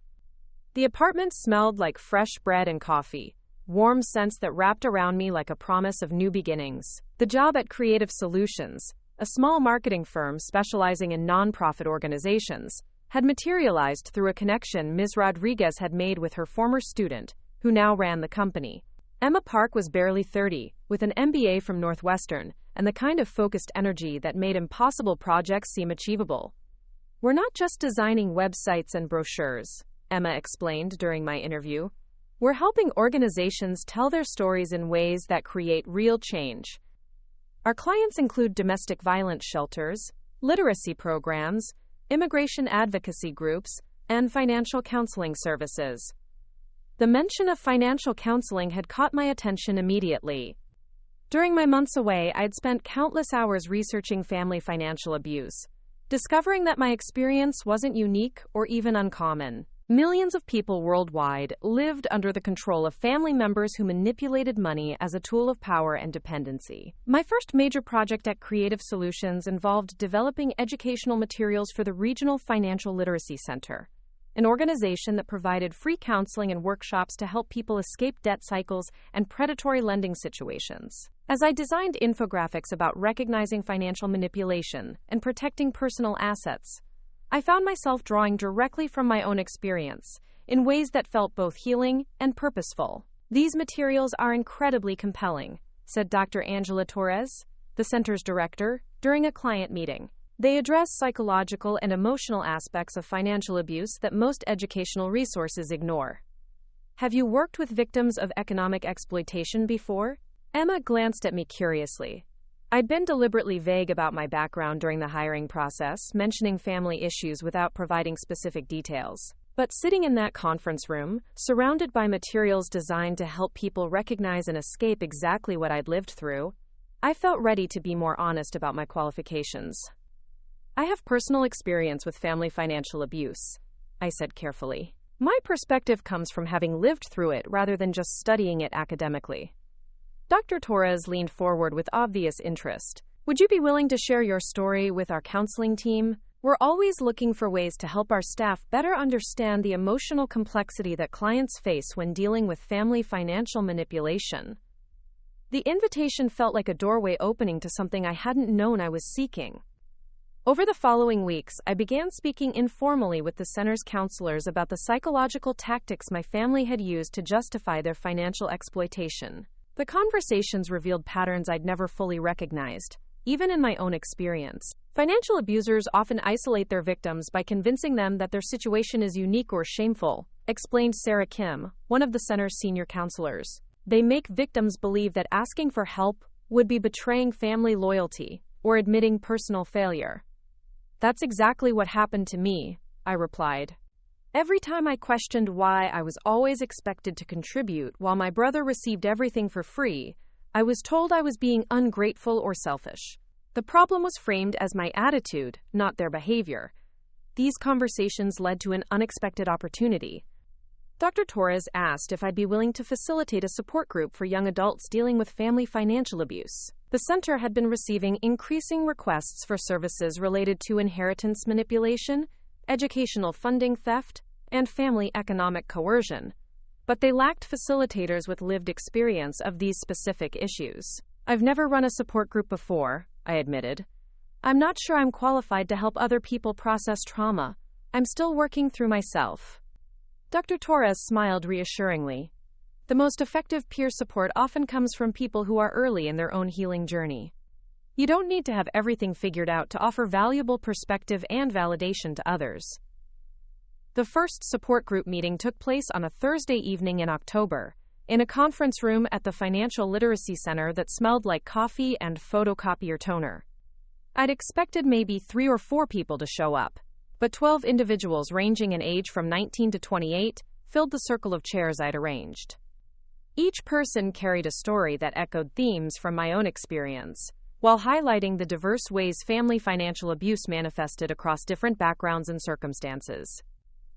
The apartment smelled like fresh bread and coffee, warm scents that wrapped around me like a promise of new beginnings. The job at Creative Solutions, a small marketing firm specializing in nonprofit organizations, had materialized through a connection Ms. Rodriguez had made with her former student, who now ran the company. Emma Park was barely 30, with an MBA from Northwestern, and the kind of focused energy that made impossible projects seem achievable. We're not just designing websites and brochures, Emma explained during my interview. We're helping organizations tell their stories in ways that create real change. Our clients include domestic violence shelters, literacy programs, immigration advocacy groups, and financial counseling services. The mention of financial counseling had caught my attention immediately. During my months away, I'd spent countless hours researching family financial abuse, discovering that my experience wasn't unique or even uncommon. Millions of people worldwide lived under the control of family members who manipulated money as a tool of power and dependency. My first major project at Creative Solutions involved developing educational materials for the Regional Financial Literacy Center, an organization that provided free counseling and workshops to help people escape debt cycles and predatory lending situations. As I designed infographics about recognizing financial manipulation and protecting personal assets, I found myself drawing directly from my own experience in ways that felt both healing and purposeful. These materials are incredibly compelling, said Dr. Angela Torres, the center's director, during a client meeting. They address psychological and emotional aspects of financial abuse that most educational resources ignore. Have you worked with victims of economic exploitation before? Emma glanced at me curiously. I'd been deliberately vague about my background during the hiring process, mentioning family issues without providing specific details. But sitting in that conference room, surrounded by materials designed to help people recognize and escape exactly what I'd lived through, I felt ready to be more honest about my qualifications. I have personal experience with family financial abuse, I said carefully. My perspective comes from having lived through it rather than just studying it academically. Dr. Torres leaned forward with obvious interest. Would you be willing to share your story with our counseling team? We're always looking for ways to help our staff better understand the emotional complexity that clients face when dealing with family financial manipulation. The invitation felt like a doorway opening to something I hadn't known I was seeking. Over the following weeks, I began speaking informally with the center's counselors about the psychological tactics my family had used to justify their financial exploitation. The conversations revealed patterns I'd never fully recognized, even in my own experience. Financial abusers often isolate their victims by convincing them that their situation is unique or shameful, explained Sarah Kim, one of the center's senior counselors. They make victims believe that asking for help would be betraying family loyalty or admitting personal failure. That's exactly what happened to me, I replied. Every time I questioned why I was always expected to contribute while my brother received everything for free, I was told I was being ungrateful or selfish. The problem was framed as my attitude, not their behavior. These conversations led to an unexpected opportunity. Dr. Torres asked if I'd be willing to facilitate a support group for young adults dealing with family financial abuse. The center had been receiving increasing requests for services related to inheritance manipulation, educational funding theft, and family economic coercion, but they lacked facilitators with lived experience of these specific issues. I've never run a support group before, I admitted. I'm not sure I'm qualified to help other people process trauma. I'm still working through myself. Dr. Torres smiled reassuringly. The most effective peer support often comes from people who are early in their own healing journey. You don't need to have everything figured out to offer valuable perspective and validation to others. The first support group meeting took place on a Thursday evening in October, in a conference room at the Financial Literacy Center that smelled like coffee and photocopier toner. I'd expected maybe 3 or 4 people to show up, but 12 individuals ranging in age from 19 to 28 filled the circle of chairs I'd arranged. Each person carried a story that echoed themes from my own experience, while highlighting the diverse ways family financial abuse manifested across different backgrounds and circumstances.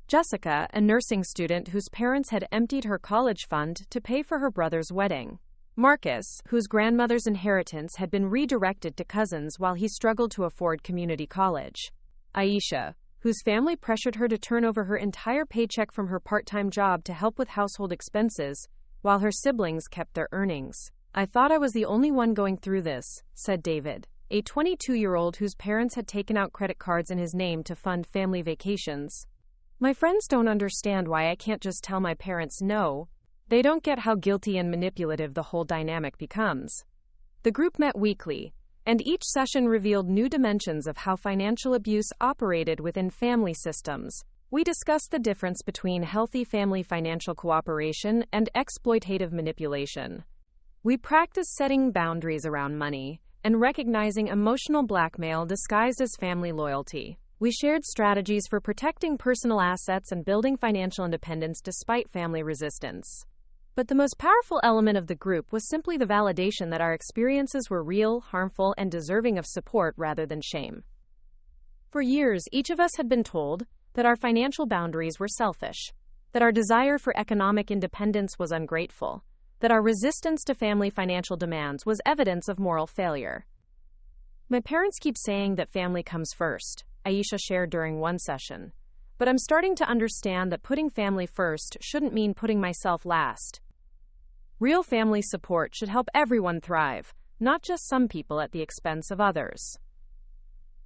Jessica, a nursing student whose parents had emptied her college fund to pay for her brother's wedding. Marcus, whose grandmother's inheritance had been redirected to cousins while he struggled to afford community college. Aisha, whose family pressured her to turn over her entire paycheck from her part-time job to help with household expenses, while her siblings kept their earnings. I thought I was the only one going through this, said David, a 22-year-old whose parents had taken out credit cards in his name to fund family vacations. My friends don't understand why I can't just tell my parents no. They don't get how guilty and manipulative the whole dynamic becomes. The group met weekly, and each session revealed new dimensions of how financial abuse operated within family systems. We discussed the difference between healthy family financial cooperation and exploitative manipulation. We practiced setting boundaries around money and recognizing emotional blackmail disguised as family loyalty. We shared strategies for protecting personal assets and building financial independence despite family resistance. But the most powerful element of the group was simply the validation that our experiences were real, harmful, and deserving of support rather than shame. For years, each of us had been told that our financial boundaries were selfish, that our desire for economic independence was ungrateful, that our resistance to family financial demands was evidence of moral failure. My parents keep saying that family comes first, Aisha shared during one session. But I'm starting to understand that putting family first shouldn't mean putting myself last. Real family support should help everyone thrive, not just some people at the expense of others.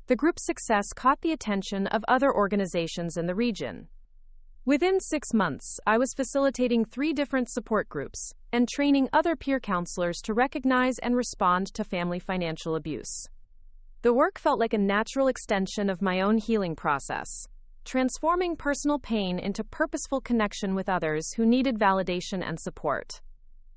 The group's success caught the attention of other organizations in the region. Within 6 months, I was facilitating 3 different support groups and training other peer counselors to recognize and respond to family financial abuse. The work felt like a natural extension of my own healing process, transforming personal pain into purposeful connection with others who needed validation and support.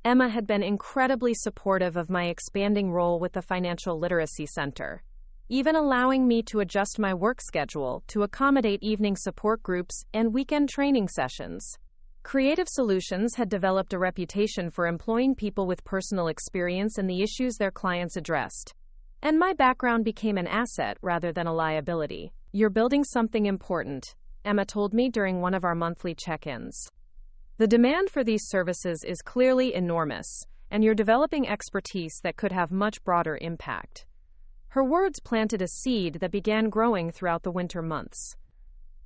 Emma had been incredibly supportive of my expanding role with the Financial Literacy Center, even allowing me to adjust my work schedule to accommodate evening support groups and weekend training sessions. Creative Solutions had developed a reputation for employing people with personal experience in the issues their clients addressed, and my background became an asset rather than a liability. "You're building something important," Emma told me during one of our monthly check-ins. "The demand for these services is clearly enormous, and you're developing expertise that could have much broader impact." Her words planted a seed that began growing throughout the winter months.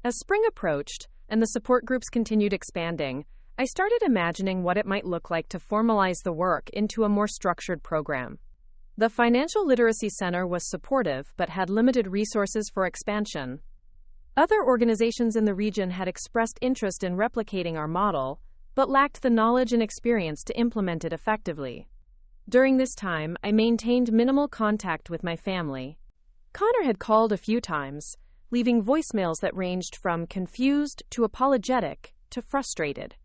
As spring approached, and the support groups continued expanding, I started imagining what it might look like to formalize the work into a more structured program. The Financial Literacy Center was supportive but had limited resources for expansion. Other organizations in the region had expressed interest in replicating our model, but lacked the knowledge and experience to implement it effectively. During this time, I maintained minimal contact with my family. Connor had called a few times, leaving voicemails that ranged from confused to apologetic to frustrated.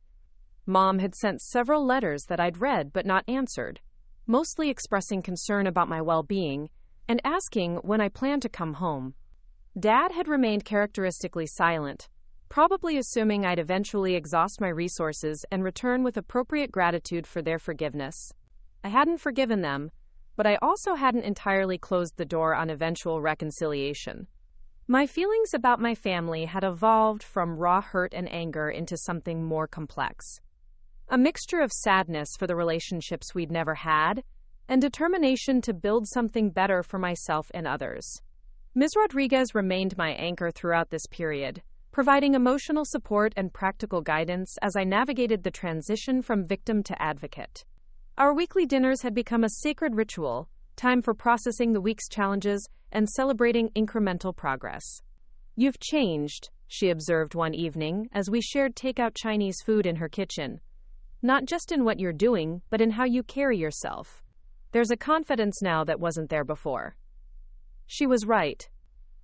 Mom had sent several letters that I'd read but not answered, mostly expressing concern about my well-being and asking when I planned to come home. Dad had remained characteristically silent, probably assuming I'd eventually exhaust my resources and return with appropriate gratitude for their forgiveness. I hadn't forgiven them, but I also hadn't entirely closed the door on eventual reconciliation. My feelings about my family had evolved from raw hurt and anger into something more complex. A mixture of sadness for the relationships we'd never had, and determination to build something better for myself and others. Ms. Rodriguez remained my anchor throughout this period, providing emotional support and practical guidance as I navigated the transition from victim to advocate. Our weekly dinners had become a sacred ritual, time for processing the week's challenges and celebrating incremental progress. "You've changed," she observed one evening as we shared takeout Chinese food in her kitchen. "Not just in what you're doing, but in how you carry yourself. There's a confidence now that wasn't there before." She was right.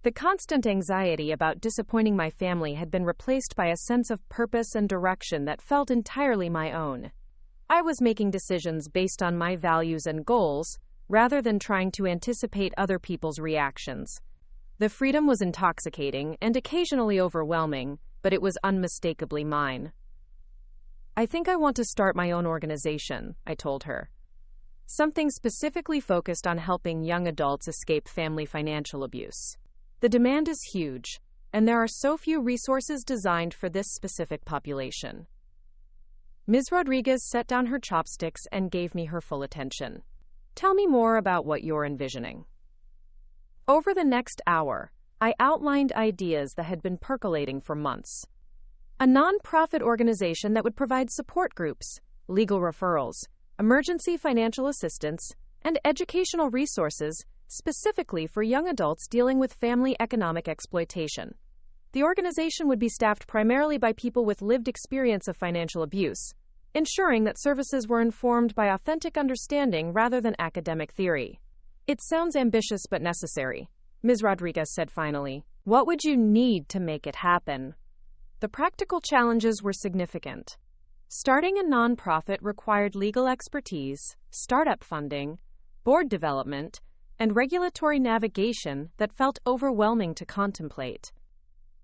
The constant anxiety about disappointing my family had been replaced by a sense of purpose and direction that felt entirely my own. I was making decisions based on my values and goals, rather than trying to anticipate other people's reactions. The freedom was intoxicating and occasionally overwhelming, but it was unmistakably mine. "I think I want to start my own organization," I told her. "Something specifically focused on helping young adults escape family financial abuse. The demand is huge, and there are so few resources designed for this specific population." Ms. Rodriguez set down her chopsticks and gave me her full attention. "Tell me more about what you're envisioning." Over the next hour, I outlined ideas that had been percolating for months. A nonprofit organization that would provide support groups, legal referrals, emergency financial assistance, and educational resources specifically for young adults dealing with family economic exploitation. The organization would be staffed primarily by people with lived experience of financial abuse, ensuring that services were informed by authentic understanding rather than academic theory. "It sounds ambitious but necessary," Ms. Rodriguez said finally. "What would you need to make it happen?" The practical challenges were significant. Starting a nonprofit required legal expertise, startup funding, board development, and regulatory navigation that felt overwhelming to contemplate.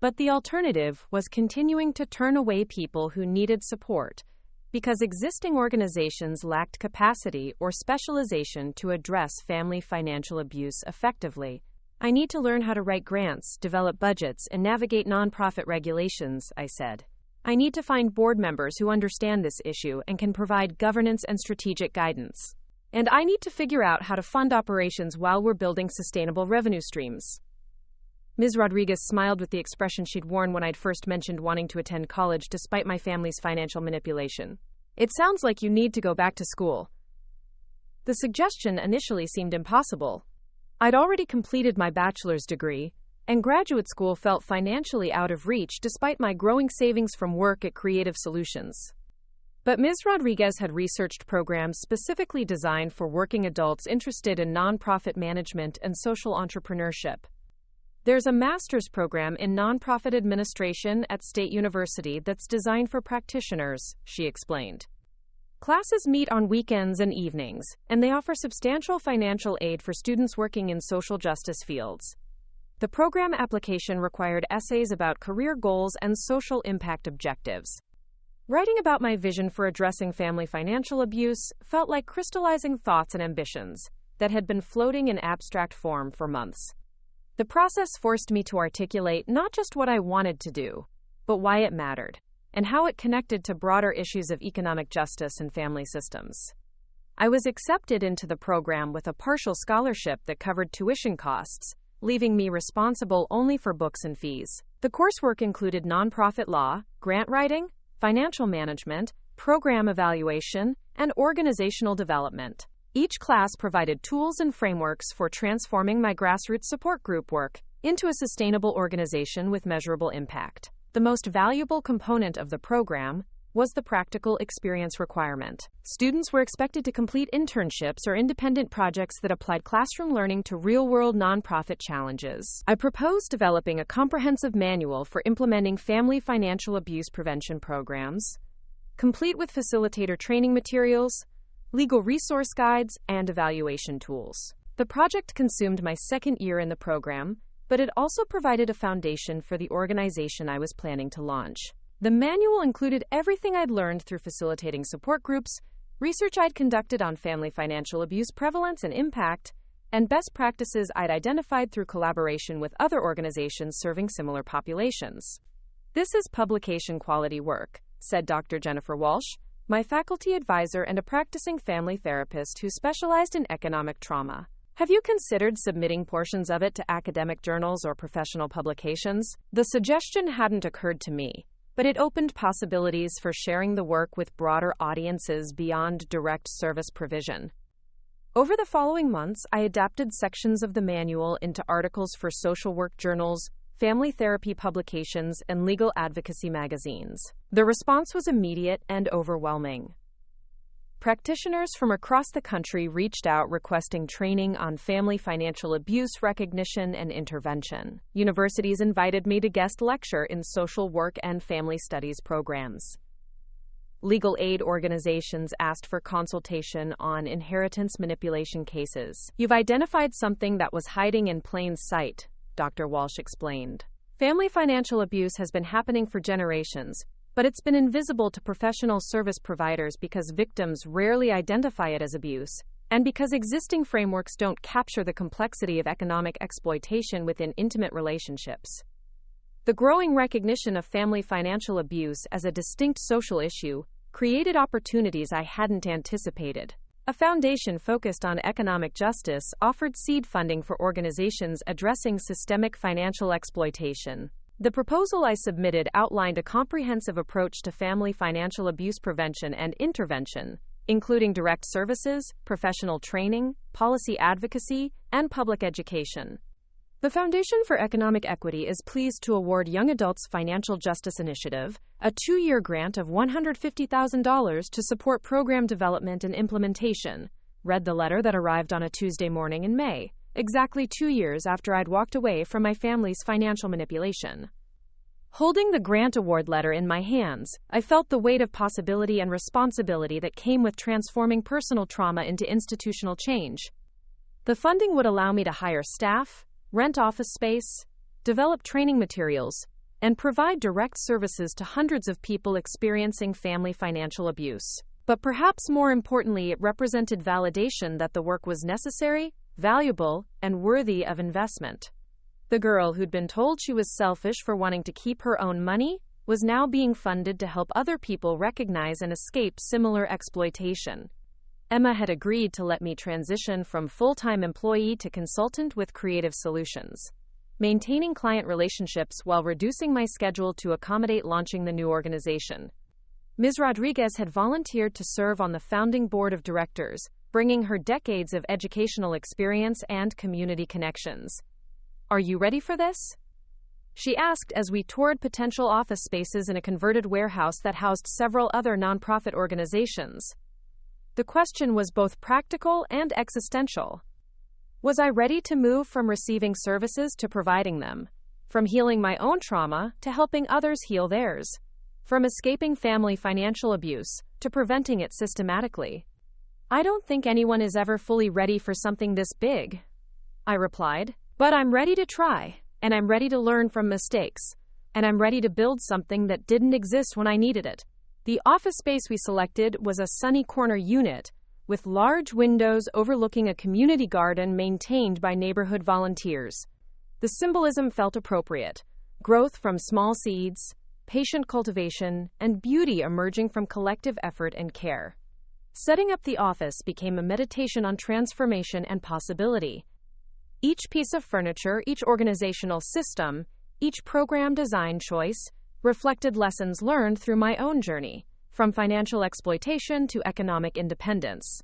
But the alternative was continuing to turn away people who needed support because existing organizations lacked capacity or specialization to address family financial abuse effectively. "I need to learn how to write grants, develop budgets, and navigate nonprofit regulations," I said. "I need to find board members who understand this issue and can provide governance and strategic guidance. And I need to figure out how to fund operations while we're building sustainable revenue streams." Ms. Rodriguez smiled with the expression she'd worn when I'd first mentioned wanting to attend college despite my family's financial manipulation. "It sounds like you need to go back to school." The suggestion initially seemed impossible. I'd already completed my bachelor's degree, and graduate school felt financially out of reach despite my growing savings from work at Creative Solutions. But Ms. Rodriguez had researched programs specifically designed for working adults interested in nonprofit management and social entrepreneurship. "There's a master's program in nonprofit administration at State University that's designed for practitioners," she explained. Classes meet on weekends and evenings, and they offer substantial financial aid for students working in social justice fields. The program application required essays about career goals and social impact objectives. Writing about my vision for addressing family financial abuse felt like crystallizing thoughts and ambitions that had been floating in abstract form for months. The process forced me to articulate not just what I wanted to do, but why it mattered, and how it connected to broader issues of economic justice and family systems. I was accepted into the program with a partial scholarship that covered tuition costs, leaving me responsible only for books and fees. The coursework included nonprofit law, grant writing, financial management, program evaluation, and organizational development. Each class provided tools and frameworks for transforming my grassroots support group work into a sustainable organization with measurable impact. The most valuable component of the program was the practical experience requirement. Students were expected to complete internships or independent projects that applied classroom learning to real-world nonprofit challenges. I proposed developing a comprehensive manual for implementing family financial abuse prevention programs, complete with facilitator training materials, legal resource guides, and evaluation tools. The project consumed my second year in the program, but it also provided a foundation for the organization I was planning to launch. The manual included everything I'd learned through facilitating support groups, research I'd conducted on family financial abuse prevalence and impact, and best practices I'd identified through collaboration with other organizations serving similar populations. "This is publication-quality work," said Dr. Jennifer Walsh, my faculty advisor and a practicing family therapist who specialized in economic trauma. "Have you considered submitting portions of it to academic journals or professional publications?" The suggestion hadn't occurred to me, but it opened possibilities for sharing the work with broader audiences beyond direct service provision. Over the following months, I adapted sections of the manual into articles for social work journals, family therapy publications, and legal advocacy magazines. The response was immediate and overwhelming. Practitioners from across the country reached out requesting training on family financial abuse recognition and intervention. Universities invited me to guest lecture in social work and family studies programs. Legal aid organizations asked for consultation on inheritance manipulation cases. "You've identified something that was hiding in plain sight," Dr. Walsh explained. "Family financial abuse has been happening for generations, but it's been invisible to professional service providers because victims rarely identify it as abuse, and because existing frameworks don't capture the complexity of economic exploitation within intimate relationships. The growing recognition of family financial abuse as a distinct social issue created opportunities I hadn't anticipated. A foundation focused on economic justice offered seed funding for organizations addressing systemic financial exploitation. The proposal I submitted outlined a comprehensive approach to family financial abuse prevention and intervention, including direct services, professional training, policy advocacy, and public education. The Foundation for Economic Equity is pleased to award Young Adults Financial Justice Initiative a 2-year grant of $150,000 to support program development and implementation, read the letter that arrived on a Tuesday morning in May, exactly 2 years after I'd walked away from my family's financial manipulation. Holding the grant award letter in my hands, I felt the weight of possibility and responsibility that came with transforming personal trauma into institutional change. The funding would allow me to hire staff, rent office space, develop training materials, and provide direct services to hundreds of people experiencing family financial abuse. But perhaps more importantly, it represented validation that the work was necessary, valuable, and worthy of investment. The girl who'd been told she was selfish for wanting to keep her own money was now being funded to help other people recognize and escape similar exploitation. Emma had agreed to let me transition from full-time employee to consultant with creative solutions, maintaining client relationships while reducing my schedule to accommodate launching the new organization. Ms. Rodriguez had volunteered to serve on the founding board of directors, bringing her decades of educational experience and community connections. "Are you ready for this?" she asked as we toured potential office spaces in a converted warehouse that housed several other nonprofit organizations. The question was both practical and existential. Was I ready to move from receiving services to providing them, from healing my own trauma to helping others heal theirs? from escaping family financial abuse to preventing it systematically. I don't think anyone is ever fully ready for something this big, I replied, but I'm ready to try, and I'm ready to learn from mistakes, and I'm ready to build something that didn't exist when I needed it. The office space we selected was a sunny corner unit with large windows overlooking a community garden maintained by neighborhood volunteers. The symbolism felt appropriate: growth from small seeds, patient cultivation, and beauty emerging from collective effort and care. Setting up the office became a meditation on transformation and possibility. Each piece of furniture, each organizational system, each program design choice reflected lessons learned through my own journey, from financial exploitation to economic independence.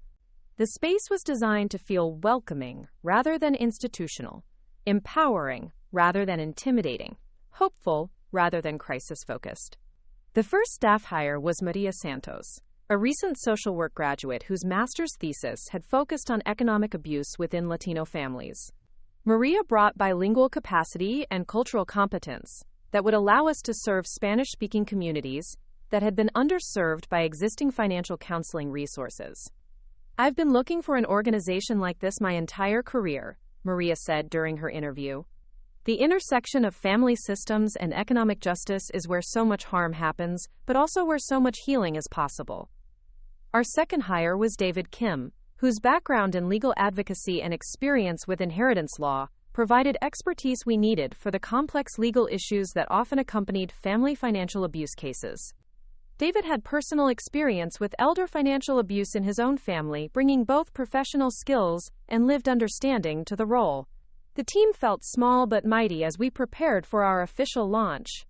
The space was designed to feel welcoming rather than institutional, empowering rather than intimidating, hopeful rather than crisis-focused. The first staff hire was Maria Santos, a recent social work graduate whose master's thesis had focused on economic abuse within Latino families. Maria brought bilingual capacity and cultural competence that would allow us to serve Spanish-speaking communities that had been underserved by existing financial counseling resources. I've been looking for an organization like this my entire career, Maria said during her interview. The intersection of family systems and economic justice is where so much harm happens, but also where so much healing is possible. Our second hire was David Kim, whose background in legal advocacy and experience with inheritance law provided expertise we needed for the complex legal issues that often accompanied family financial abuse cases. David had personal experience with elder financial abuse in his own family, bringing both professional skills and lived understanding to the role. The team felt small but mighty as we prepared for our official launch.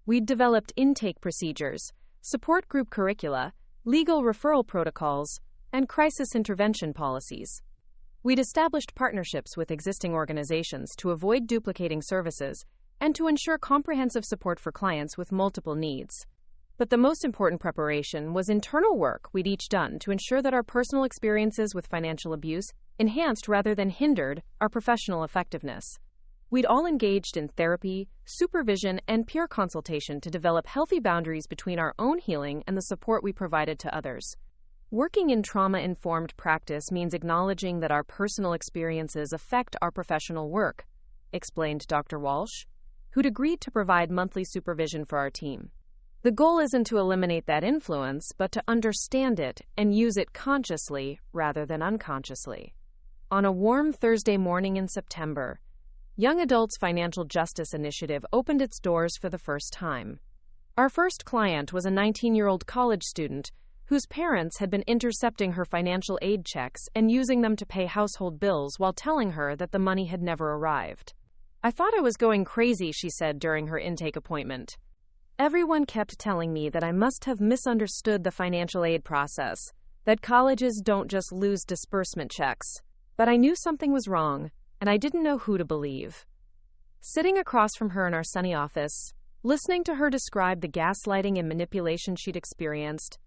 We'd developed intake procedures, support group curricula, legal referral protocols, and crisis intervention policies. We'd established partnerships with existing organizations to avoid duplicating services and to ensure comprehensive support for clients with multiple needs. But the most important preparation was internal work we'd each done to ensure that our personal experiences with financial abuse enhanced rather than hindered our professional effectiveness. We'd all engaged in therapy, supervision, and peer consultation to develop healthy boundaries between our own healing and the support we provided to others. Working in trauma-informed practice means acknowledging that our personal experiences affect our professional work, explained Dr. Walsh, who'd agreed to provide monthly supervision for our team. The goal isn't to eliminate that influence, but to understand it and use it consciously rather than unconsciously. On a warm Thursday morning in September, Young Adults Financial Justice Initiative opened its doors for the first time. Our first client was a 19-year-old college student whose parents had been intercepting her financial aid checks and using them to pay household bills while telling her that the money had never arrived. I thought I was going crazy, she said during her intake appointment. Everyone kept telling me that I must have misunderstood the financial aid process, that colleges don't just lose disbursement checks. But I knew something was wrong, and I didn't know who to believe. Sitting across from her in our sunny office, listening to her describe the gaslighting and manipulation she'd experienced,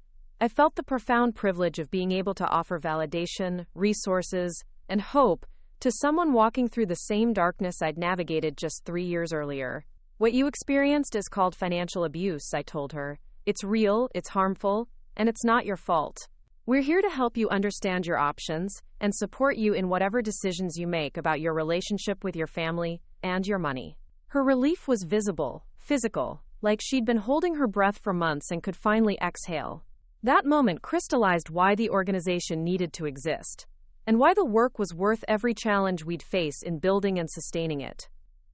I felt the profound privilege of being able to offer validation, resources, and hope to someone walking through the same darkness I'd navigated just 3 years earlier. What you experienced is called financial abuse, I told her. It's real, it's harmful, and it's not your fault. We're here to help you understand your options and support you in whatever decisions you make about your relationship with your family and your money. Her relief was visible, physical, like she'd been holding her breath for months and could finally exhale. That moment crystallized why the organization needed to exist, and why the work was worth every challenge we'd face in building and sustaining it.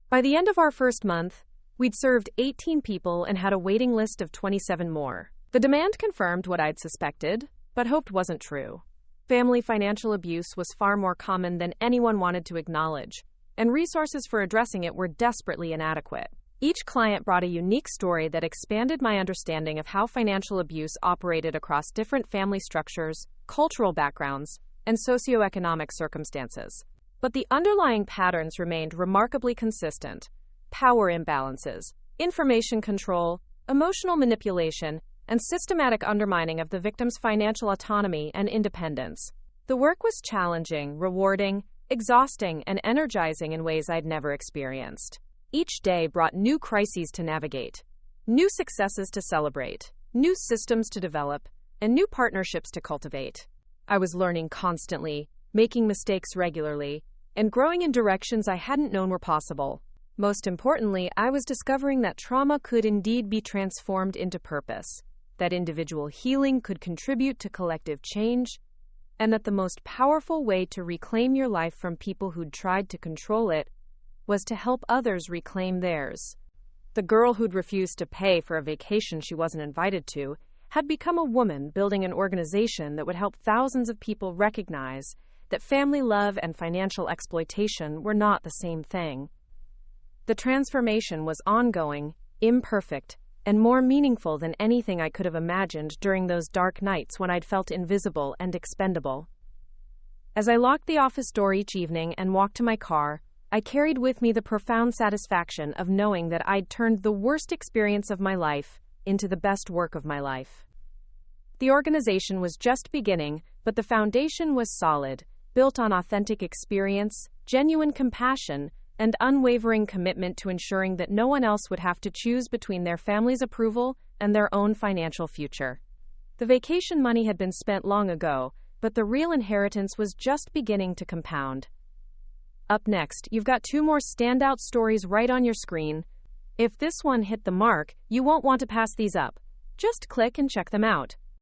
By the end of our first month, we'd served 18 people and had a waiting list of 27 more. The demand confirmed what I'd suspected, but hoped wasn't true. Family financial abuse was far more common than anyone wanted to acknowledge, and resources for addressing it were desperately inadequate. Each client brought a unique story that expanded my understanding of how financial abuse operated across different family structures, cultural backgrounds, and socioeconomic circumstances. But the underlying patterns remained remarkably consistent: power imbalances, information control, emotional manipulation, and systematic undermining of the victim's financial autonomy and independence. The work was challenging, rewarding, exhausting, and energizing in ways I'd never experienced. Each day brought new crises to navigate. New successes to celebrate, new systems to develop, and new partnerships to cultivate. I was learning constantly, making mistakes regularly, and growing in directions I hadn't known were possible. Most importantly, I was discovering that trauma could indeed be transformed into purpose, that individual healing could contribute to collective change, and that the most powerful way to reclaim your life from people who'd tried to control it was to help others reclaim theirs. The girl who'd refused to pay for a vacation she wasn't invited to had become a woman building an organization that would help thousands of people recognize that family love and financial exploitation were not the same thing. The transformation was ongoing, imperfect, and more meaningful than anything I could have imagined during those dark nights when I'd felt invisible and expendable. As I locked the office door each evening and walked to my car, I carried with me the profound satisfaction of knowing that I'd turned the worst experience of my life into the best work of my life. The organization was just beginning, but the foundation was solid, built on authentic experience, genuine compassion, and unwavering commitment to ensuring that no one else would have to choose between their family's approval and their own financial future. The vacation money had been spent long ago, but the real inheritance was just beginning to compound. Up next, you've got 2 more standout stories right on your screen. If this one hit the mark, you won't want to pass these up. Just click and check them out.